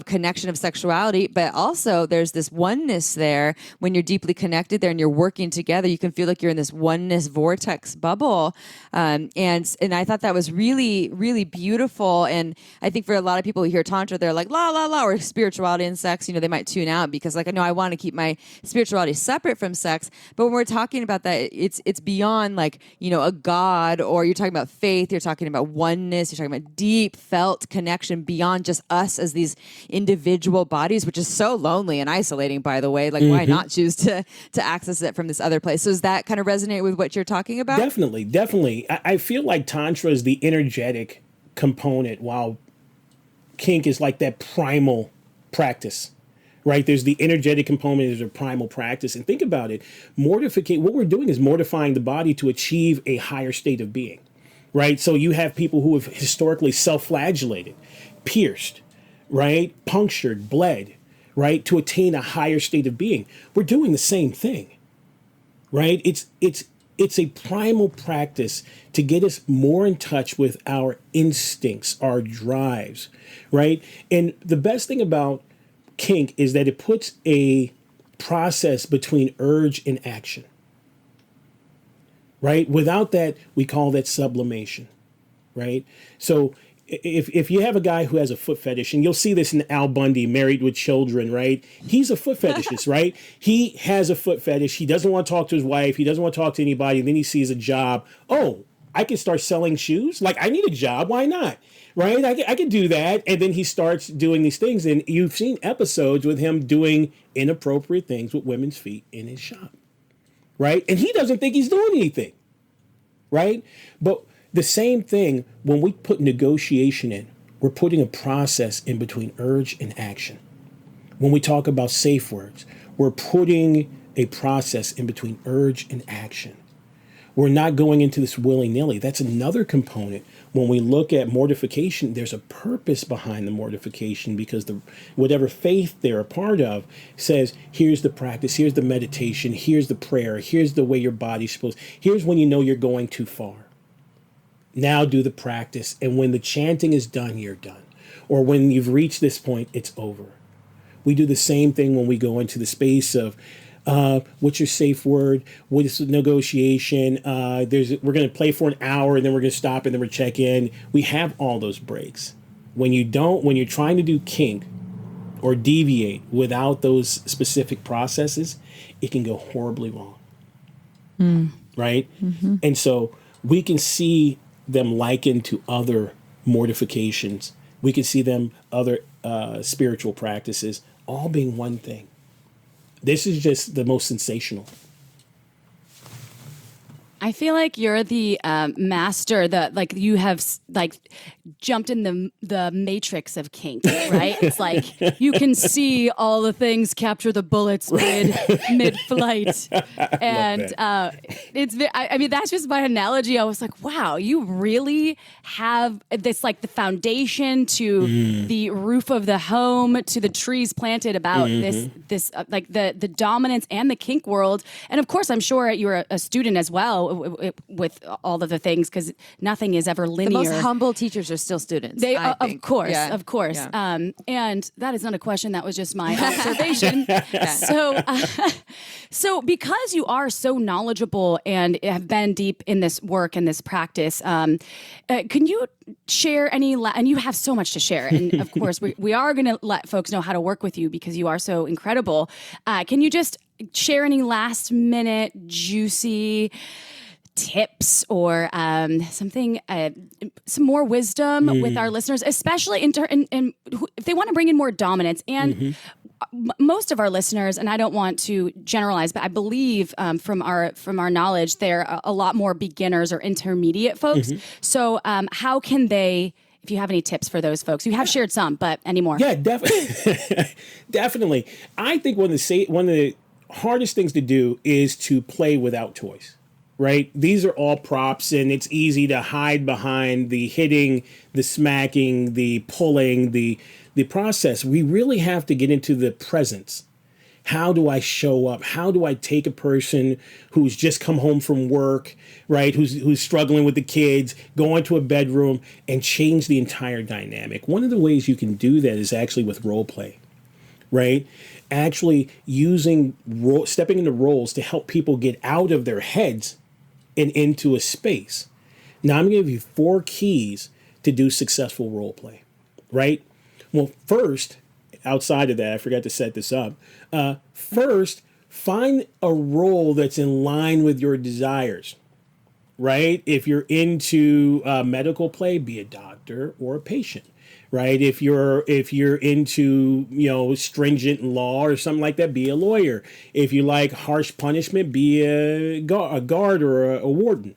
connection of sexuality, but also there's this oneness there when you're deeply connected there and you're working together. You can feel like you're in this oneness vortex bubble, and I thought that was really, really beautiful. And I think for a lot of people who hear tantra, they're like la la la, or spirituality and sex. They might tune out because no, I want to keep my spirituality separate from sex. But when we're talking about that, it's beyond a god, or you're talking about faith, you're talking about oneness, you're talking about deep felt connection beyond just us as these individual bodies, which is so lonely and isolating, by the way. Why not choose to access it from this other place? So does that kind of resonate with what you're talking about? Definitely. I feel like Tantra is the energetic component, while kink is like that primal practice. Right? There's the energetic component, there's a primal practice. And think about it. What we're doing is mortifying the body to achieve a higher state of being. Right? So you have people who have historically self-flagellated, pierced, right? Punctured, bled, right? To attain a higher state of being. We're doing the same thing. Right? It's a primal practice to get us more in touch with our instincts, our drives, right? And the best thing about kink is that it puts a process between urge and action, right? Without that, we call that sublimation, right? So if you have a guy who has a foot fetish, and you'll see this in Al Bundy, Married with Children, right? He's a foot fetishist, right? He has a foot fetish. He doesn't want to talk to his wife. He doesn't want to talk to anybody. And then he sees a job. Oh, I can start selling shoes? I need a job. Why not? Right? I can do that. And then he starts doing these things. And you've seen episodes with him doing inappropriate things with women's feet in his shop. Right? And he doesn't think he's doing anything. Right? But the same thing, when we put negotiation in, we're putting a process in between urge and action. When we talk about safe words, we're putting a process in between urge and action. We're not going into this willy-nilly. That's another component. When we look at mortification, there's a purpose behind the mortification, because whatever faith they're a part of says, here's the practice, here's the meditation, here's the prayer, here's the way your body's supposed. Here's when you know you're going too far. Now do the practice. And when the chanting is done, you're done. Or when you've reached this point, it's over. We do the same thing when we go into the space of, what's your safe word? What is negotiation? We're going to play for an hour, and then we're going to stop, and then we're check in. We have all those breaks. When you're trying to do kink or deviate without those specific processes, it can go horribly wrong. Right? Mm-hmm. And so we can see them likened to other mortifications. We can see them other spiritual practices, all being one thing. This is just the most sensational. I feel like you're the master, you have jumped in the matrix of kink, right? It's you can see all the things, capture the bullets mid-flight. And that's just my analogy. I was like, wow, you really have this, the foundation to the roof of the home, to the trees planted about this the dominance and the kink world. And of course, I'm sure you're a student as well, with all of the things, because nothing is ever linear. The most humble teachers are still students. Of course. Yeah. And that is not a question. That was just my observation. So because you are so knowledgeable and have been deep in this work and this practice, can you share any, and you have so much to share. And of course, we are going to let folks know how to work with you because you are so incredible. Can you just share any last minute juicy tips or something, some more wisdom with our listeners, especially if they want to bring in more dominance? And most of our listeners, and I don't want to generalize, but I believe from our knowledge, they're a lot more beginners or intermediate folks. So how can they, if you have any tips for those folks? You have shared some, but any more? Yeah, definitely. Definitely. I think one of the hardest things to do is to play without toys. Right? These are all props, and it's easy to hide behind the hitting, the smacking, the pulling, the process. We really have to get into the presence. How do I show up? How do I take a person who's just come home from work, right? Who's struggling with the kids, go into a bedroom and change the entire dynamic? One of the ways you can do that is actually with role play, right? Actually stepping into roles to help people get out of their heads and into a space. Now, I'm going to give you 4 keys to do successful role play, right? Well, first, outside of that, I forgot to set this up. First, find a role that's in line with your desires, right? If you're into medical play, be a doctor or a patient, right? If you're into, stringent law or something like that, be a lawyer. If you like harsh punishment, be a guard or a warden.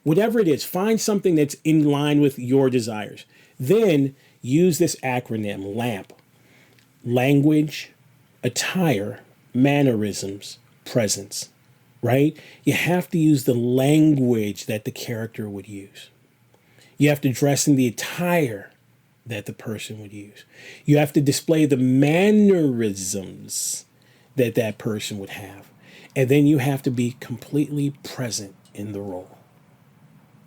Whatever it is, find something that's in line with your desires. Then use this acronym, LAMP. Language, attire, mannerisms, presence, right? You have to use the language that the character would use. You have to dress in the attire that the person would use. You have to display the mannerisms that person would have. And then you have to be completely present in the role,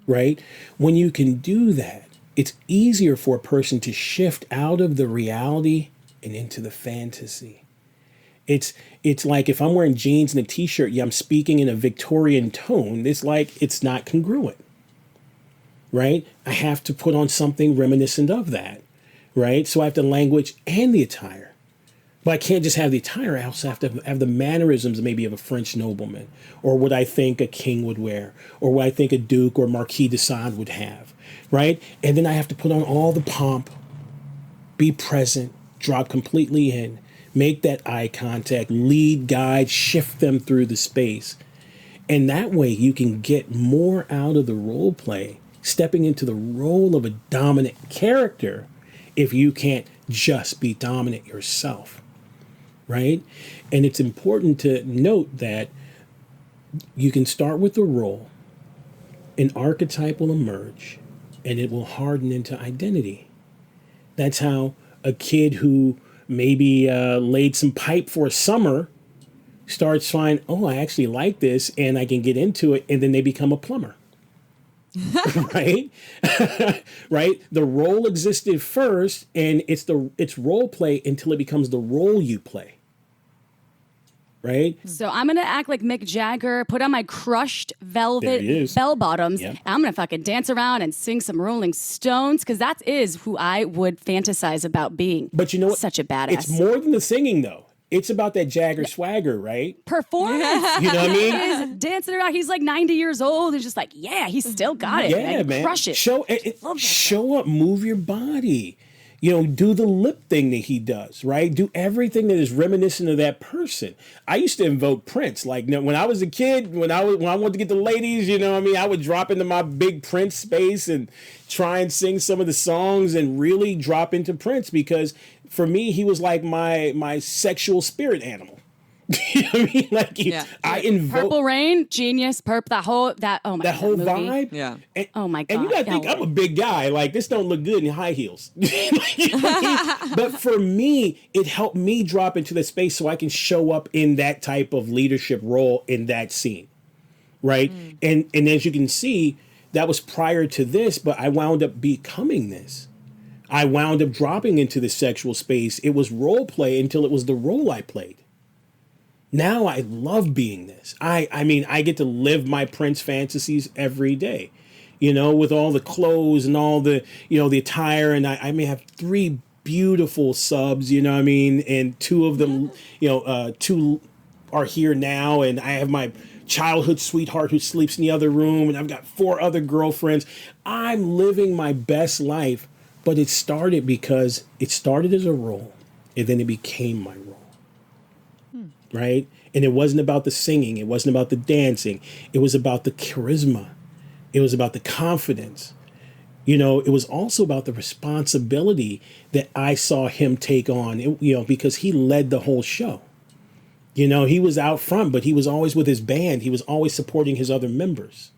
right? When you can do that, it's easier for a person to shift out of the reality and into the fantasy. It's like if I'm wearing jeans and a t-shirt, I'm speaking in a Victorian tone. It's not congruent. Right? I have to put on something reminiscent of that, right? So I have the language and the attire. But I can't just have the attire. I also have to have the mannerisms maybe of a French nobleman, or what I think a king would wear, or what I think a duke or Marquis de Sade would have, right? And then I have to put on all the pomp, be present, drop completely in, make that eye contact, lead, guide, shift them through the space. And that way you can get more out of the role play, stepping into the role of a dominant character if you can't just be dominant yourself, right? And it's important to note that you can start with the role, an archetype will emerge, and it will harden into identity. That's how a kid who maybe laid some pipe for a summer starts finding, I actually like this and I can get into it, and then they become a plumber. Right? Right? The role existed first, and it's role play until it becomes the role you play. Right? So I'm going to act like Mick Jagger, put on my crushed velvet bell bottoms, and I'm going to fucking dance around and sing some Rolling Stones, because that is who I would fantasize about being. But you know what? Such a badass. It's more than the singing, though. It's about that Jagger swagger, right? Performance. You know what I mean? He's dancing around. He's like 90 years old. He's just like, he's still got it. Yeah, man. Crush it. Show up, move your body. Do the lip thing that he does, right? Do everything that is reminiscent of that person. I used to invoke Prince. Like when I was a kid, when I wanted to get the ladies, I would drop into my big Prince space and try and sing some of the songs and really drop into Prince, because for me, he was like my sexual spirit animal. You know what I mean? I invoke Purple Rain, genius, that whole vibe. Yeah. And, oh my God. And you gotta think I'm a big guy. Like, this don't look good in high heels. You know what I mean? But for me, it helped me drop into the space so I can show up in that type of leadership role in that scene. Right? And as you can see, that was prior to this, but I wound up becoming this. I wound up dropping into the sexual space. It was role play until it was the role I played. Now I love being this. I mean, I get to live my Prince fantasies every day, with all the clothes and all the, the attire. And I may have 3 beautiful subs, and 2 of them, 2 are here now. And I have my childhood sweetheart who sleeps in the other room. And I've got 4 other girlfriends. I'm living my best life. But it started because it started as a role, and then it became my role. right? And it wasn't about the singing. It wasn't about the dancing. It was about the charisma. It was about the confidence. You know, it was also about the responsibility that I saw him take on, you know, because he led the whole show. You know, he was out front, but he was always with his band. He was always supporting his other members.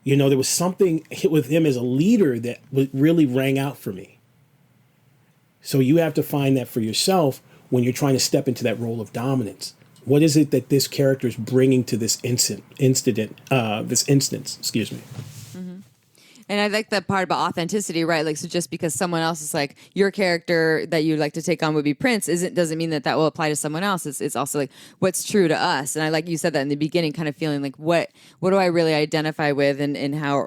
You know, there was something with him as a leader that really rang out for me. So you have to find that for yourself when you're trying to step into that role of dominance. What is it that this character is bringing to this this instance, excuse me. And I like that part about authenticity, right? Like, so just because someone else is like your character that you'd like to take on would be Prince, doesn't mean that will apply to someone else. It's also like what's true to us. And I like you said that in the beginning, kind of feeling like what do I really identify with, and how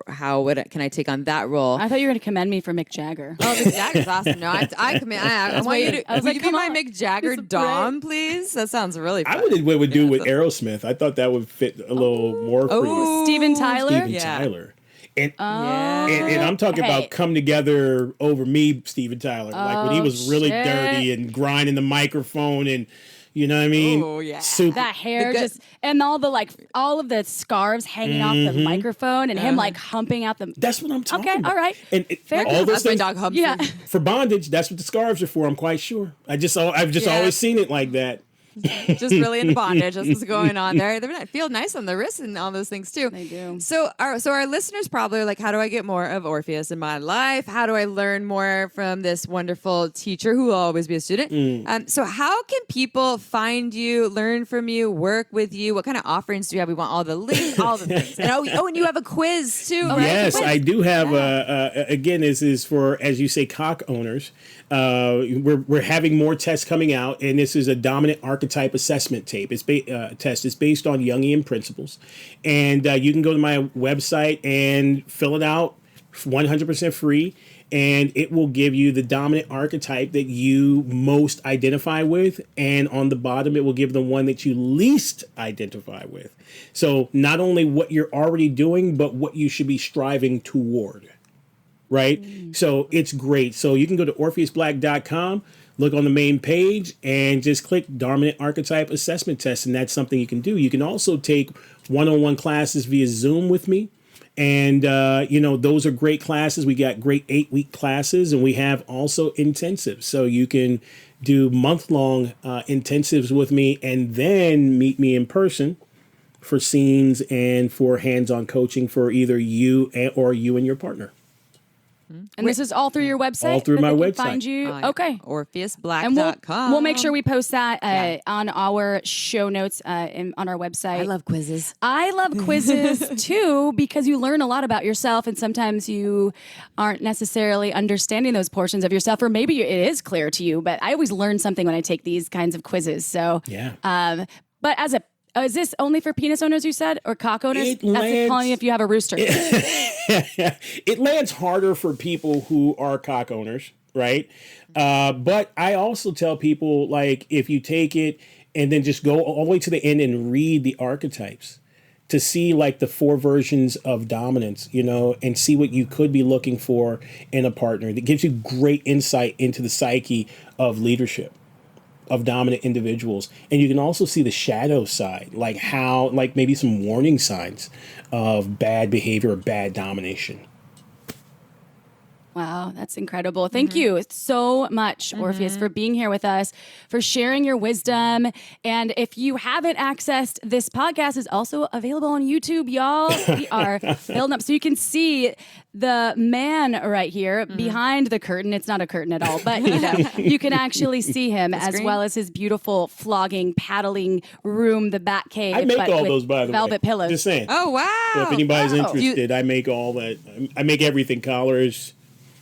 can I take on that role? I thought you were going to commend me for Mick Jagger. Oh, Mick Jagger's awesome. No, I want you to. Will you be my Mick Jagger Dom, please? That sounds really fun. I would do with Aerosmith. I thought that would fit a little more for you. Steven Tyler? Steven Tyler. And I'm talking about come together over me, Steven Tyler. Like when he was really dirty and grinding the microphone and, you know what I mean? Oh, yeah. Super. That hair and all of the scarves hanging off the microphone and him like humping out the... That's what I'm talking about. All right. And Fair all those That's my things, dog Humphrey. Yeah. for bondage, that's what the scarves are for, I'm quite sure. I've just always seen it like that. Just really into bondage. That's what's going on there. They feel nice on the wrists and all those things too. They do. So our listeners probably are like, how do I get more of Orpheus in my life? How do I learn more from this wonderful teacher who will always be a student? So how can people find you, learn from you, work with you? What kind of offerings do you have? We want all the links, all the things. And and you have a quiz too, right? Yes, I do have. Again, this is for, as you say, cock owners. We're having more tests coming out, and this is a dominant archetype assessment test. It's based on Jungian principles, and you can go to my website and fill it out, 100% free, and it will give you the dominant archetype that you most identify with, and on the bottom it will give the one that you least identify with. So not only what you're already doing, but what you should be striving toward. Right? So it's great. So you can go to orpheusblack.com, look on the main page, and just click Dominant Archetype Assessment Test, and that's something you can do. You can also take one-on-one classes via Zoom with me, and those are great classes. We got great 8-week classes, and we have also intensives. So you can do month-long intensives with me, and then meet me in person for scenes and for hands-on coaching for either you or you and your partner. And this is all through your website? All through my website. Find you? Okay. OrpheusBlack.com. And we'll make sure we post that on our show notes on our website. I love quizzes. I love quizzes too, because you learn a lot about yourself, and sometimes you aren't necessarily understanding those portions of yourself, or maybe it is clear to you, but I always learn something when I take these kinds of quizzes. So, but is this only for penis owners, you said, or cock owners? That's calling if you have a rooster. It lands harder for people who are cock owners, right? But I also tell people, like, if you take it and then just go all the way to the end and read the archetypes to see, like, the 4 versions of dominance, and see what you could be looking for in a partner. That gives you great insight into the psyche of leadership, of dominant individuals. And you can also see the shadow side, like maybe some warning signs of bad behavior or bad domination. Wow, that's incredible. Thank you so much, Orpheus, for being here with us, for sharing your wisdom. And if you haven't accessed, this podcast is also available on YouTube, y'all. We are building up so you can see the man right here behind the curtain. It's not a curtain at all, but you can actually see him as well as his beautiful flogging, paddling room, the bat cave. I make all those, by the way. Velvet pillows. Just saying. Oh, wow. So if anybody's interested, I make all that. I make everything. Collars.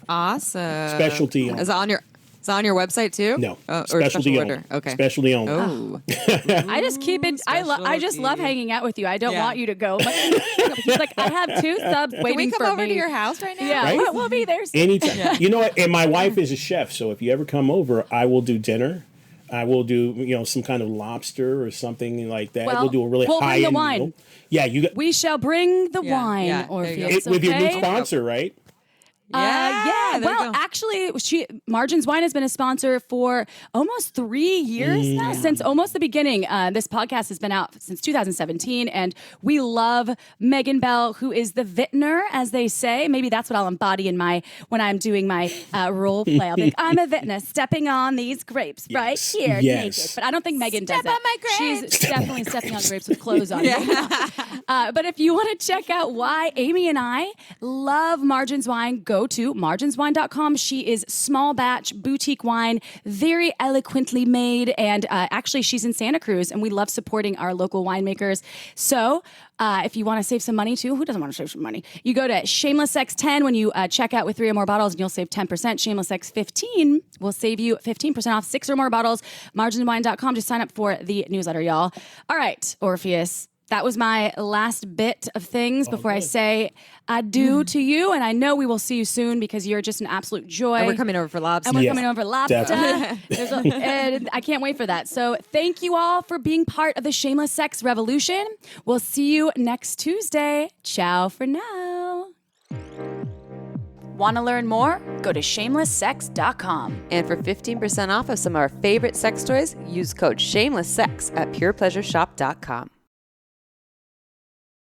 Awesome. Specialty. Is it on your website too? No. Or specialty only. order. Okay. Specialty only. Oh. I just keep it. I just love hanging out with you. I don't want you to go. But he's like, I have 2 subs waiting for me. Can we come over to your house right now? Yeah, Right? we'll be there soon. Anytime. Yeah. You know what? And my wife is a chef, so if you ever come over, I will do dinner. I will do, some kind of lobster or something like that. Well, we'll do a really we'll bring high-end the wine. meal. Yeah, you got We shall bring the wine, yeah, there you go. Orpheus. with your new okay? sponsor, right? Yeah. Yeah, there you well, go. actually, Margins Wine has been a sponsor for almost 3 years now, since almost the beginning. This podcast has been out since 2017, and we love Megan Bell, who is the vintner, as they say. Maybe that's what I'll embody when I'm doing my role play. I'll be like, I'm a vintner stepping on these grapes right here, naked. But I don't think Megan does it. on my grapes. She's definitely stepping on grapes with clothes on. But if you want to check out why Amy and I love Margins Wine, go to marginswine.com. She is small batch boutique wine, very eloquently made. And actually, she's in Santa Cruz, and we love supporting our local winemakers. So if you want to save some money too, who doesn't want to save some money? You go to Shameless Sex 10 when you check out with 3 or more bottles, and you'll save 10%. Shameless Sex 15 will save you 15% off 6 or more bottles. Marginswine.com. Just sign up for the newsletter, y'all. All right, Orpheus. That was my last bit of things before I say adieu to you. And I know we will see you soon because you're just an absolute joy. And we're coming over for lobster. And we're coming over for lobster. Definitely. And I can't wait for that. So thank you all for being part of the Shameless Sex Revolution. We'll see you next Tuesday. Ciao for now. Want to learn more? Go to shamelesssex.com. And for 15% off of some of our favorite sex toys, use code SHAMELESSSEX at purepleasureshop.com.